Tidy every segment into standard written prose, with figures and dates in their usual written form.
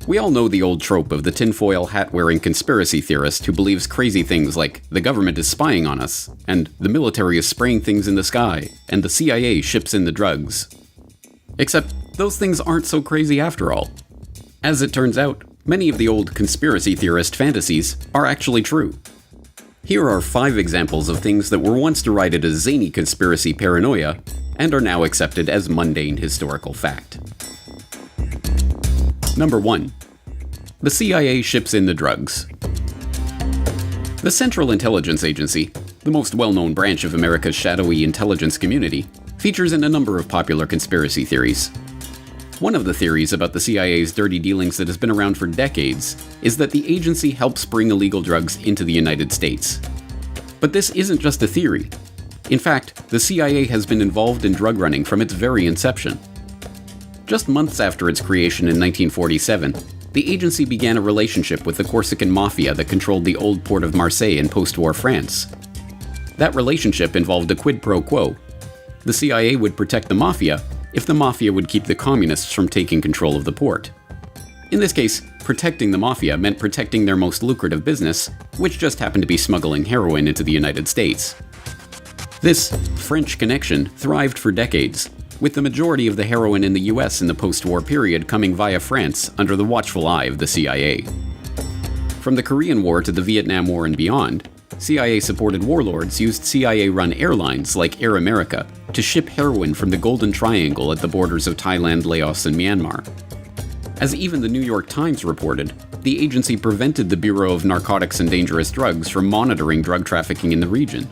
We all know the old trope of the tinfoil hat-wearing conspiracy theorist who believes crazy things like the government is spying on us, and the military is spraying things in the sky, and the CIA ships in the drugs. Except those things aren't so crazy after all. As it turns out, many of the old conspiracy theorist fantasies are actually true. Here are 5 examples of things that were once derided as zany conspiracy paranoia, and are now accepted as mundane historical fact. Number 1. The CIA ships in the drugs. The Central Intelligence Agency, the most well-known branch of America's shadowy intelligence community, features in a number of popular conspiracy theories. One of the theories about the CIA's dirty dealings that has been around for decades is that the agency helps bring illegal drugs into the United States. But this isn't just a theory. In fact, the CIA has been involved in drug running from its very inception. Just months after its creation in 1947, the agency began a relationship with the Corsican mafia that controlled the old port of Marseille in post-war France. That relationship involved a quid pro quo. The CIA would protect the mafia if the mafia would keep the communists from taking control of the port. In this case, protecting the mafia meant protecting their most lucrative business, which just happened to be smuggling heroin into the United States. This French connection thrived for decades, with the majority of the heroin in the US in the post-war period coming via France under the watchful eye of the CIA. From the Korean War to the Vietnam War and beyond, CIA-supported warlords used CIA-run airlines like Air America to ship heroin from the Golden Triangle at the borders of Thailand, Laos, and Myanmar. As even the New York Times reported, the agency prevented the Bureau of Narcotics and Dangerous Drugs from monitoring drug trafficking in the region.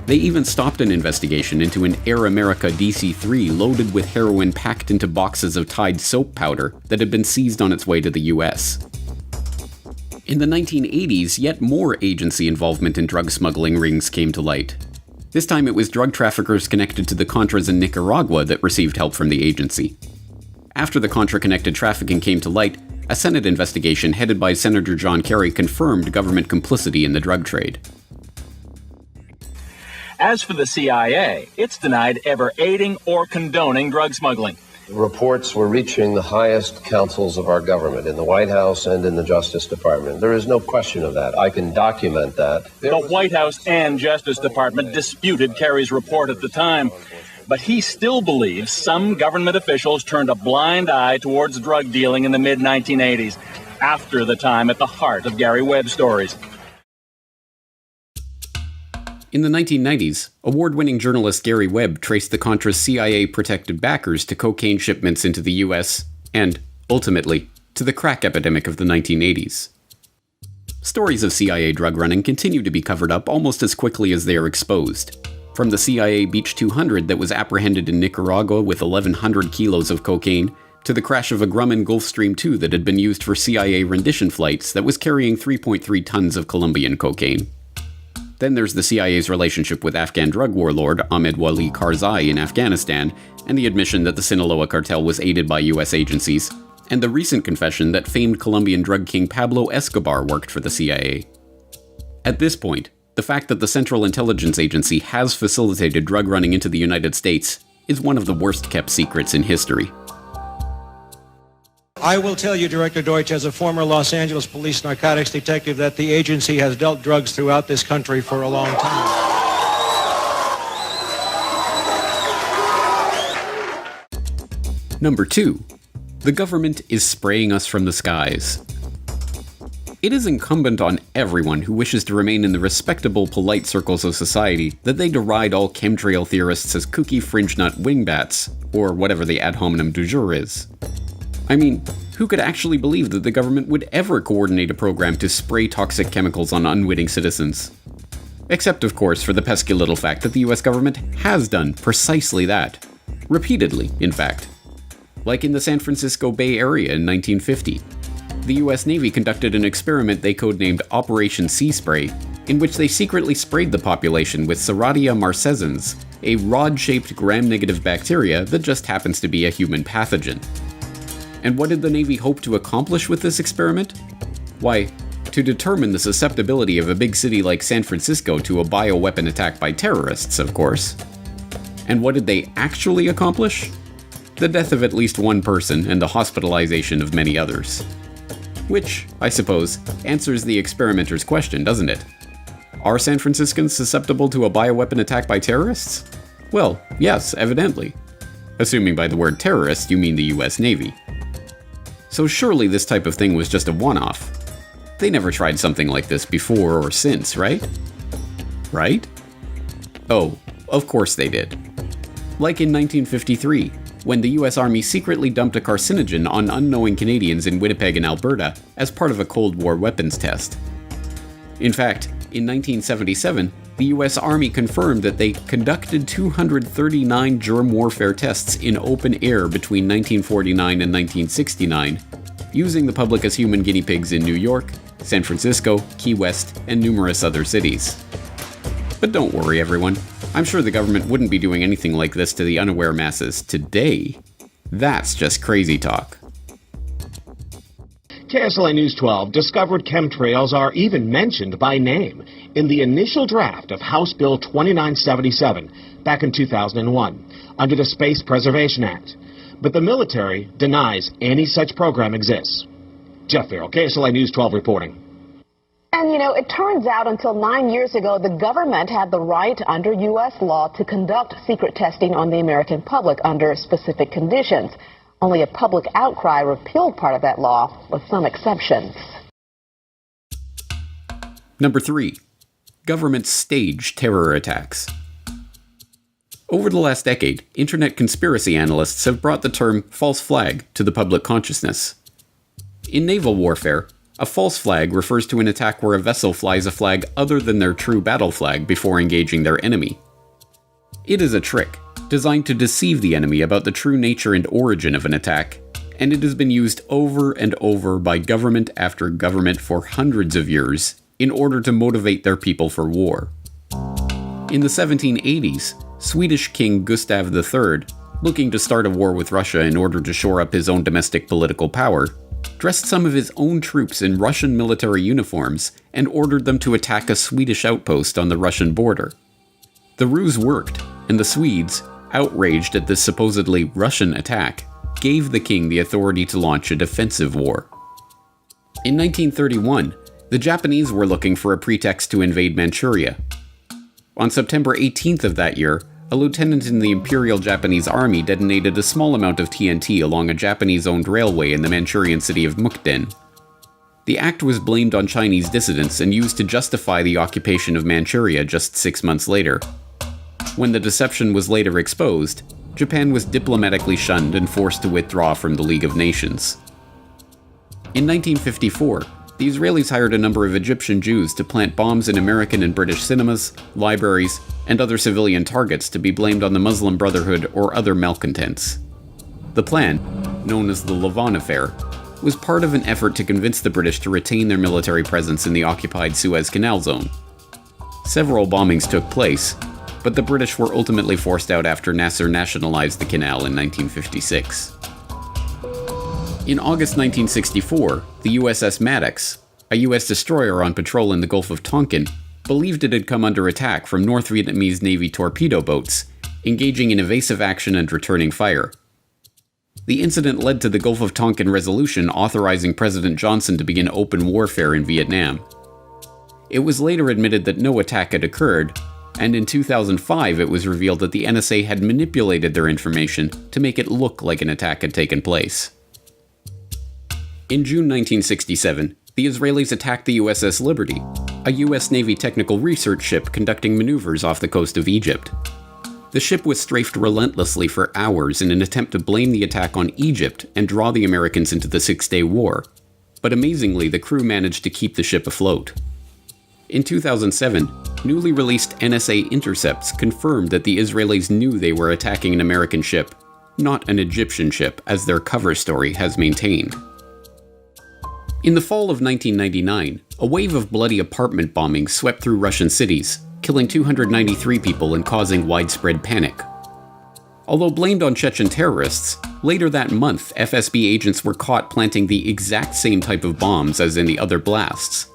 They even stopped an investigation into an Air America DC-3 loaded with heroin packed into boxes of Tide soap powder that had been seized on its way to the US. In the 1980s, yet more agency involvement in drug smuggling rings came to light. This time it was drug traffickers connected to the Contras in Nicaragua that received help from the agency. After the Contra-connected trafficking came to light, a Senate investigation headed by Senator John Kerry confirmed government complicity in the drug trade. As for the CIA, it's denied ever aiding or condoning drug smuggling. Reports were reaching the highest councils of our government, in the White House and in the Justice Department. There is no question of that. I can document that. The White House and Justice Department disputed Kerry's report at the time, but he still believes some government officials turned a blind eye towards drug dealing in the mid-1980s, after the time at the heart of Gary Webb's stories. In the 1990s, award-winning journalist Gary Webb traced the Contra's CIA-protected backers to cocaine shipments into the US, and, ultimately, to the crack epidemic of the 1980s. Stories of CIA drug running continue to be covered up almost as quickly as they are exposed. From the CIA Beach 200 that was apprehended in Nicaragua with 1,100 kilos of cocaine, to the crash of a Grumman Gulfstream II that had been used for CIA rendition flights that was carrying 3.3 tons of Colombian cocaine. Then there's the CIA's relationship with Afghan drug warlord Ahmed Wali Karzai in Afghanistan, and the admission that the Sinaloa cartel was aided by US agencies, and the recent confession that famed Colombian drug king Pablo Escobar worked for the CIA. At this point, the fact that the Central Intelligence Agency has facilitated drug running into the United States is one of the worst-kept secrets in history. I will tell you, Director Deutsch, as a former Los Angeles police narcotics detective, that the agency has dealt drugs throughout this country for a long time. Number 2. The government is spraying us from the skies. It is incumbent on everyone who wishes to remain in the respectable, polite circles of society that they deride all chemtrail theorists as kooky fringe-nut wingbats, or whatever the ad hominem du jour is. I mean, who could actually believe that the government would ever coordinate a program to spray toxic chemicals on unwitting citizens? Except, of course, for the pesky little fact that the US government has done precisely that. Repeatedly, in fact. Like in the San Francisco Bay Area in 1950. The US Navy conducted an experiment they codenamed Operation Sea Spray, in which they secretly sprayed the population with Serratia marcescens, a rod-shaped gram-negative bacteria that just happens to be a human pathogen. And what did the Navy hope to accomplish with this experiment? Why, to determine the susceptibility of a big city like San Francisco to a bioweapon attack by terrorists, of course. And what did they actually accomplish? The death of at least one person and the hospitalization of many others. Which, I suppose, answers the experimenter's question, doesn't it? Are San Franciscans susceptible to a bioweapon attack by terrorists? Well, yes, evidently. Assuming by the word terrorist you mean the US Navy. So surely this type of thing was just a one-off. They never tried something like this before or since, right? Right? Oh, of course they did. Like in 1953, when the US Army secretly dumped a carcinogen on unknowing Canadians in Winnipeg and Alberta as part of a Cold War weapons test. In fact, in 1977, the US Army confirmed that they conducted 239 germ warfare tests in open air between 1949 and 1969, using the public as human guinea pigs in New York, San Francisco, Key West, and numerous other cities. But don't worry, everyone. I'm sure the government wouldn't be doing anything like this to the unaware masses today. That's just crazy talk. KSLA News 12 discovered chemtrails are even mentioned by name in the initial draft of House Bill 2977 back in 2001 under the Space Preservation Act. But the military denies any such program exists. Jeff Farrell, KSLA News 12 reporting. And, it turns out until 9 years ago, the government had the right under U.S. law to conduct secret testing on the American public under specific conditions. Only a public outcry repealed part of that law, with some exceptions. Number 3. Governments stage terror attacks. Over the last decade, internet conspiracy analysts have brought the term false flag to the public consciousness. In naval warfare, a false flag refers to an attack where a vessel flies a flag other than their true battle flag before engaging their enemy. It is a trick, designed to deceive the enemy about the true nature and origin of an attack, and it has been used over and over by government after government for hundreds of years in order to motivate their people for war. In the 1780s, Swedish King Gustav III, looking to start a war with Russia in order to shore up his own domestic political power, dressed some of his own troops in Russian military uniforms and ordered them to attack a Swedish outpost on the Russian border. The ruse worked, and the Swedes, outraged at this supposedly Russian attack, gave the king the authority to launch a defensive war. In 1931, the Japanese were looking for a pretext to invade Manchuria. On September 18th of that year, a lieutenant in the Imperial Japanese Army detonated a small amount of TNT along a Japanese-owned railway in the Manchurian city of Mukden. The act was blamed on Chinese dissidents and used to justify the occupation of Manchuria just 6 months later. When the deception was later exposed, Japan was diplomatically shunned and forced to withdraw from the League of Nations. In 1954, the Israelis hired a number of Egyptian Jews to plant bombs in American and British cinemas, libraries, and other civilian targets to be blamed on the Muslim Brotherhood or other malcontents. The plan, known as the Lavon Affair, was part of an effort to convince the British to retain their military presence in the occupied Suez Canal zone. Several bombings took place, but the British were ultimately forced out after Nasser nationalized the canal in 1956. In August 1964, the USS Maddox, a US destroyer on patrol in the Gulf of Tonkin, believed it had come under attack from North Vietnamese Navy torpedo boats, engaging in evasive action and returning fire. The incident led to the Gulf of Tonkin resolution authorizing President Johnson to begin open warfare in Vietnam. It was later admitted that no attack had occurred, and in 2005 it was revealed that the NSA had manipulated their information to make it look like an attack had taken place. In June 1967, the Israelis attacked the USS Liberty, a US Navy technical research ship conducting maneuvers off the coast of Egypt. The ship was strafed relentlessly for hours in an attempt to blame the attack on Egypt and draw the Americans into the Six-Day War, but amazingly the crew managed to keep the ship afloat. In 2007, newly released NSA intercepts confirmed that the Israelis knew they were attacking an American ship, not an Egyptian ship, as their cover story has maintained. In the fall of 1999, a wave of bloody apartment bombings swept through Russian cities, killing 293 people and causing widespread panic. Although blamed on Chechen terrorists, later that month FSB agents were caught planting the exact same type of bombs as in the other blasts.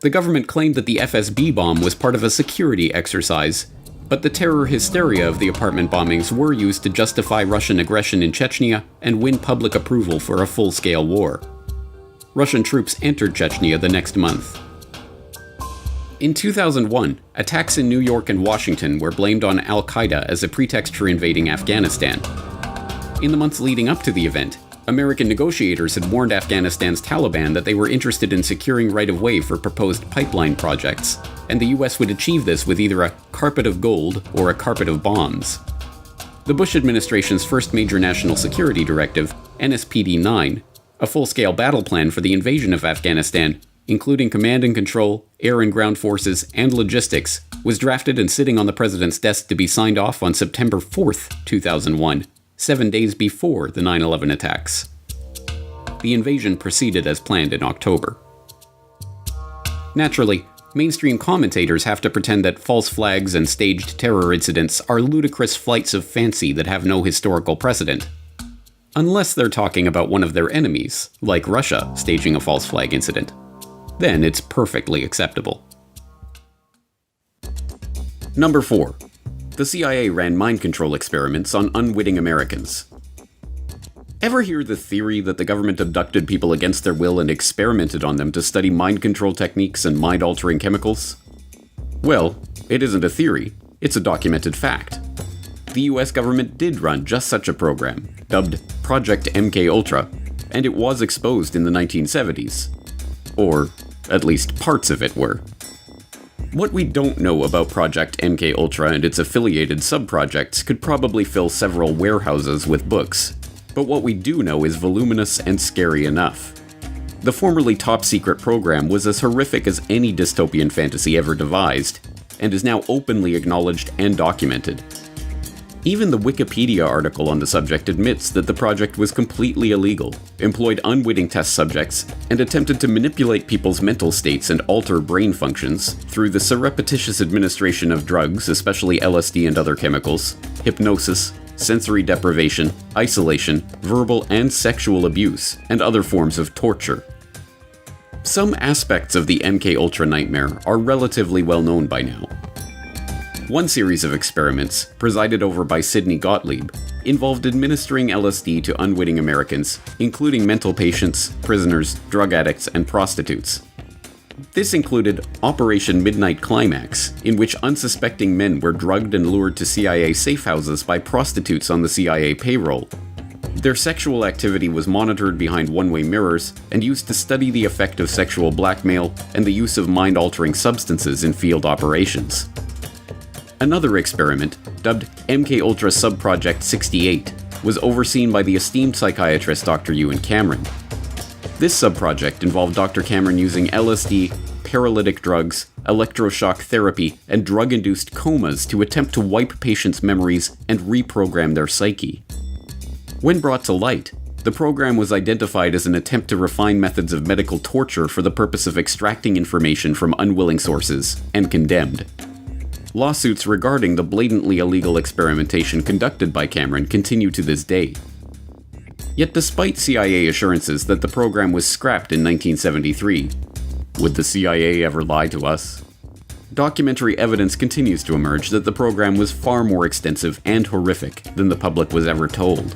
The government claimed that the FSB bomb was part of a security exercise, but the terror hysteria of the apartment bombings were used to justify Russian aggression in Chechnya and win public approval for a full-scale war. Russian troops entered Chechnya the next month. In 2001, attacks in New York and Washington were blamed on al-Qaeda as a pretext for invading Afghanistan. In the months leading up to the event, American negotiators had warned Afghanistan's Taliban that they were interested in securing right-of-way for proposed pipeline projects, and the US would achieve this with either a carpet of gold or a carpet of bombs. The Bush administration's first major national security directive, NSPD-9, a full-scale battle plan for the invasion of Afghanistan, including command and control, air and ground forces, and logistics, was drafted and sitting on the president's desk to be signed off on September 4th, 2001, 7 days before the 9/11 attacks. The invasion proceeded as planned in October. Naturally, mainstream commentators have to pretend that false flags and staged terror incidents are ludicrous flights of fancy that have no historical precedent. Unless they're talking about one of their enemies, like Russia staging a false flag incident. Then it's perfectly acceptable. Number 4. The CIA ran mind control experiments on unwitting Americans. Ever hear the theory that the government abducted people against their will and experimented on them to study mind control techniques and mind-altering chemicals? Well, it isn't a theory, it's a documented fact. The US government did run just such a program, dubbed Project MKUltra, and it was exposed in the 1970s. Or, at least parts of it were. What we don't know about Project MKUltra and its affiliated sub-projects could probably fill several warehouses with books, but what we do know is voluminous and scary enough. The formerly top-secret program was as horrific as any dystopian fantasy ever devised, and is now openly acknowledged and documented. Even the Wikipedia article on the subject admits that the project was completely illegal, employed unwitting test subjects, and attempted to manipulate people's mental states and alter brain functions through the surreptitious administration of drugs, especially LSD and other chemicals, hypnosis, sensory deprivation, isolation, verbal and sexual abuse, and other forms of torture. Some aspects of the MKUltra nightmare are relatively well known by now. One series of experiments, presided over by Sidney Gottlieb, involved administering LSD to unwitting Americans, including mental patients, prisoners, drug addicts, and prostitutes. This included Operation Midnight Climax, in which unsuspecting men were drugged and lured to CIA safe houses by prostitutes on the CIA payroll. Their sexual activity was monitored behind one-way mirrors and used to study the effect of sexual blackmail and the use of mind-altering substances in field operations. Another experiment, dubbed MKUltra Subproject 68, was overseen by the esteemed psychiatrist Dr. Ewan Cameron. This subproject involved Dr. Cameron using LSD, paralytic drugs, electroshock therapy, and drug-induced comas to attempt to wipe patients' memories and reprogram their psyche. When brought to light, the program was identified as an attempt to refine methods of medical torture for the purpose of extracting information from unwilling sources, and condemned. Lawsuits regarding the blatantly illegal experimentation conducted by Cameron continue to this day. Yet despite CIA assurances that the program was scrapped in 1973, would the CIA ever lie to us? Documentary evidence continues to emerge that the program was far more extensive and horrific than the public was ever told.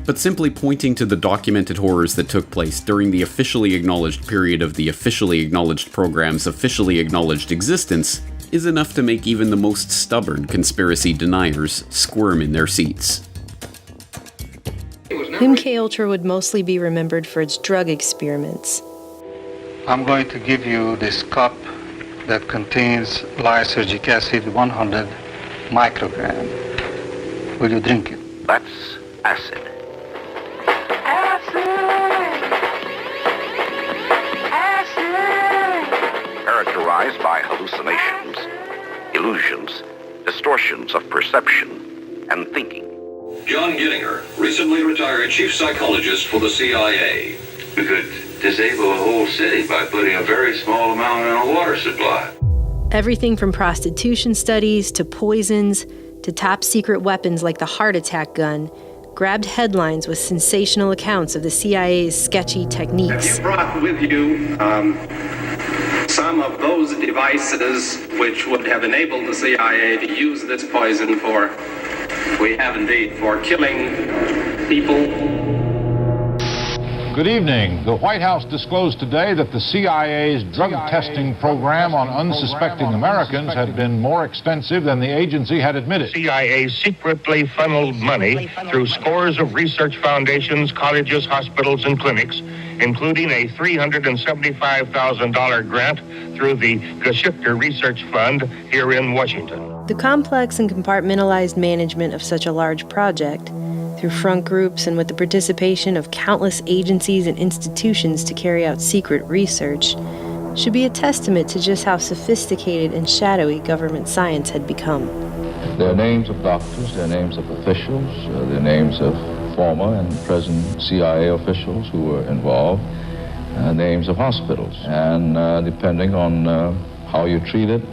But simply pointing to the documented horrors that took place during the officially acknowledged period of the officially acknowledged program's officially acknowledged existence is enough to make even the most stubborn conspiracy deniers squirm in their seats. MKUltra would mostly be remembered for its drug experiments. I'm going to give you this cup that contains lysergic acid 100 microgram. Will you drink it? That's acid. Characterized by hallucinations, illusions, distortions of perception and thinking. John Gittinger, recently retired chief psychologist for the CIA. We could disable a whole city by putting a very small amount in a water supply. Everything from prostitution studies to poisons to top secret weapons like the heart attack gun grabbed headlines with sensational accounts of the CIA's sketchy techniques. Have you brought with you some of those devices which would have enabled the CIA to use this poison for killing people? Good evening. The White House disclosed today that the CIA's drug testing program on unsuspecting Americans had been more expensive than the agency had admitted. CIA secretly funneled money through scores of research foundations, colleges, hospitals, and clinics, including a $375,000 grant through the Geschicter Research Fund here in Washington. The complex and compartmentalized management of such a large project, through front groups and with the participation of countless agencies and institutions to carry out secret research, should be a testament to just how sophisticated and shadowy government science had become. There are names of doctors, there are names of officials, there are names of former and present CIA officials who were involved, names of hospitals, and depending on how you treat it,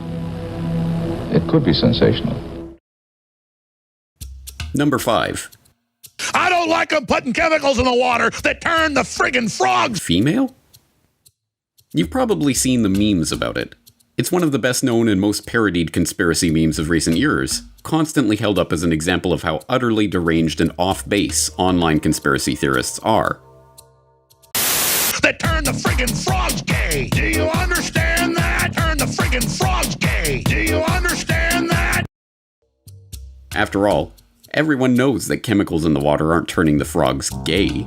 it could be sensational. Number 5. I don't like them putting chemicals in the water that turn the friggin' frogs female? You've probably seen the memes about it. It's one of the best known and most parodied conspiracy memes of recent years, constantly held up as an example of how utterly deranged and off-base online conspiracy theorists are. That turn the friggin' frogs gay. Do you understand that? Turn the friggin' frogs gay. Do you understand that? After all, everyone knows that chemicals in the water aren't turning the frogs gay.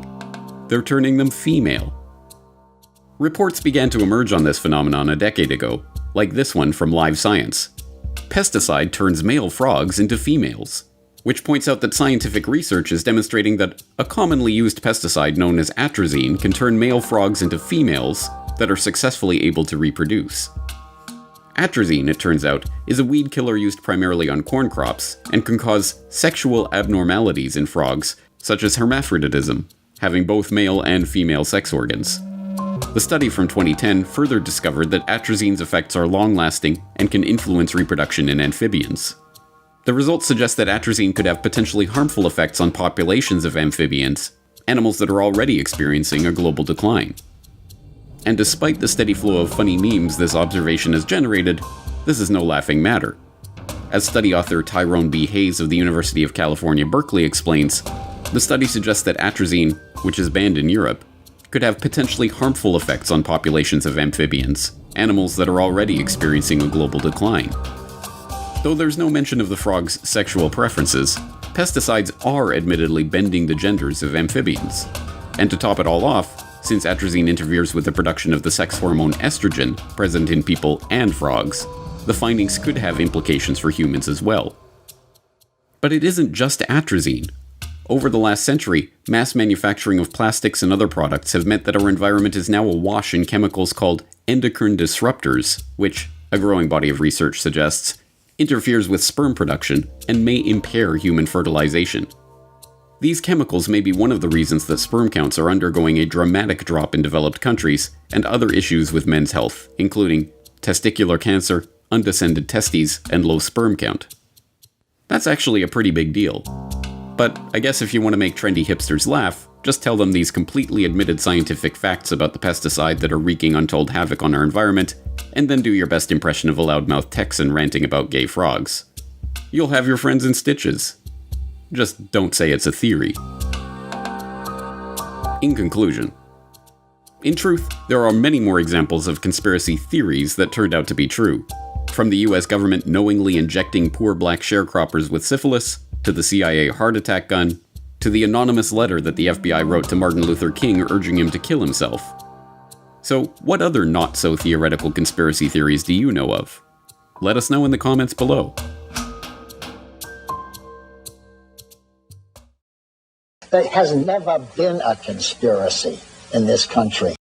They're turning them female. Reports began to emerge on this phenomenon a decade ago, like this one from Live Science. Pesticide turns male frogs into females, which points out that scientific research is demonstrating that a commonly used pesticide known as atrazine can turn male frogs into females that are successfully able to reproduce. Atrazine, it turns out, is a weed killer used primarily on corn crops and can cause sexual abnormalities in frogs, such as hermaphroditism, having both male and female sex organs. The study from 2010 further discovered that atrazine's effects are long-lasting and can influence reproduction in amphibians. The results suggest that atrazine could have potentially harmful effects on populations of amphibians, animals that are already experiencing a global decline. And despite the steady flow of funny memes this observation has generated, this is no laughing matter. As study author Tyrone B. Hayes of the University of California, Berkeley explains, the study suggests that atrazine, which is banned in Europe, could have potentially harmful effects on populations of amphibians, animals that are already experiencing a global decline. Though there's no mention of the frog's sexual preferences, pesticides are admittedly bending the genders of amphibians. And to top it all off, since atrazine interferes with the production of the sex hormone estrogen present in people and frogs, the findings could have implications for humans as well. But it isn't just atrazine. Over the last century, mass manufacturing of plastics and other products have meant that our environment is now awash in chemicals called endocrine disruptors, which, a growing body of research suggests, interferes with sperm production and may impair human fertilization. These chemicals may be one of the reasons that sperm counts are undergoing a dramatic drop in developed countries and other issues with men's health, including testicular cancer, undescended testes, and low sperm count. That's actually a pretty big deal. But I guess if you want to make trendy hipsters laugh, just tell them these completely admitted scientific facts about the pesticide that are wreaking untold havoc on our environment, and then do your best impression of a loudmouth Texan ranting about gay frogs. You'll have your friends in stitches. Just don't say it's a theory. In conclusion, in truth, there are many more examples of conspiracy theories that turned out to be true. From the US government knowingly injecting poor black sharecroppers with syphilis, to the CIA heart attack gun, to the anonymous letter that the FBI wrote to Martin Luther King urging him to kill himself. So, what other not-so-theoretical conspiracy theories do you know of? Let us know in the comments below. There has never been a conspiracy in this country.